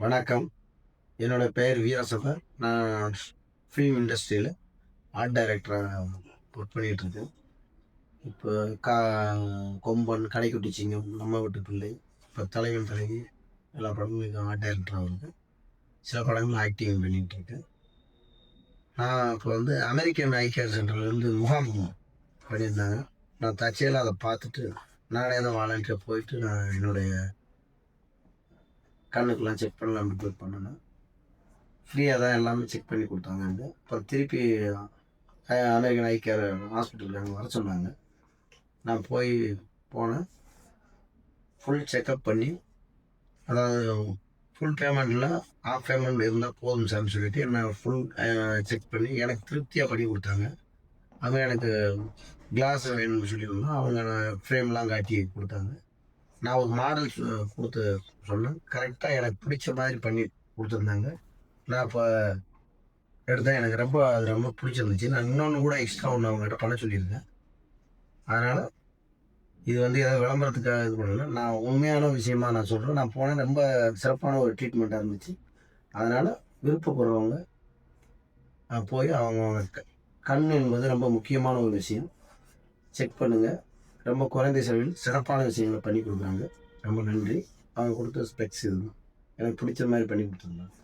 வணக்கம். என்னோட பெயர் வீரசபா. நான் ஃபில்ம் இண்டஸ்ட்ரியில ஆர்ட் டைரக்டரா ஒர்க் பண்ணிட்டுருக்கேன். இப்போ கா கொம்பன், கடைக்குட்டி சிங்கம், நம்ம வீட்டு பிள்ளை, இப்போ தலைவன் தலைவி எல்லா படங்களுக்கும் ஆர்ட் டைரக்டரா இருக்கேன். சில படங்கள் ஆக்டிங் பண்ணிட்டுருக்கேன். நான் இப்போ அமெரிக்கன் ஐ கேர் சென்டர்லேருந்து முகாம் பண்ணியிருந்தாங்க. நான் தற்செயலா அத பார்த்துட்டு, நானே தான் வாலண்டியரா போயிட்டு நான் என்னுடைய கண்ணுக்கெல்லாம் செக் பண்ணலாம்னு போய் பண்ணுனேன். ஃப்ரீயா தான் எல்லாமே செக் பண்ணி குடுத்தாங்க அங்க. அப்புறம் திருப்பி அமெரிக்கன் ஐ கேர் ஹாஸ்பிட்டலுக்கு அங்க வர சொன்னாங்க. நான் போனேன். ஃபுல் செக்கப் பண்ணி, அதாவது ஃபுல் பேமெண்ட் இல்ல, ஹாஃப் பேமெண்ட் இருந்தா போதும் சார்ன்னு சொல்லிட்டு என்ன ஃபுல் செக் பண்ணி எனக்கு திருப்தியா பண்ணி குடுத்தாங்க. அவங்க எனக்கு கிளாஸ் வேணும்னு சொல்லியிருந்தோம். அவங்க ஃப்ரேம்லாம் காட்டி குடுத்தாங்க. நான் ஒரு மாடல் குடுத்து சொன்னேன். கரெக்ட்டா எனக்கு பிடிச்ச மாதிரி பண்ணி குடுத்துருந்தாங்க. நான் அப்ப எடுத்தேன். எனக்கு அது ரொம்ப பிடிச்சிருந்துச்சு. நான் இன்னொன்னு கூட எக்ஸ்ட்ரா ஒண்ணு அவங்ககிட்ட பண்ண சொல்லியிருந்தேன். அதனால இது ஏதோ விளம்பரத்துக்காக இது பண்ணல. நான் உண்மையான விஷயமா நான் சொல்றேன். நான் போனேன். ரொம்ப சிறப்பான ஒரு ட்ரீட்மெண்ட்டா இருந்துச்சு. அதனால விருப்பப்படுறவங்க போய் அவங்கவங்க கண் என்பது ரொம்ப முக்கியமான ஒரு விஷயம். செக் பண்ணுங்க. ரொம்ப குறைந்த செலவில் சிறப்பான விஷயங்கள பண்ணி குடுக்குறாங்க. ரொம்ப நன்றி. அவங்க குடுத்த ஸ்பெக்ஸ் இதுதான். எனக்கு பிடிச்ச மாரி பண்ணி குடுத்துருந்தாங்க.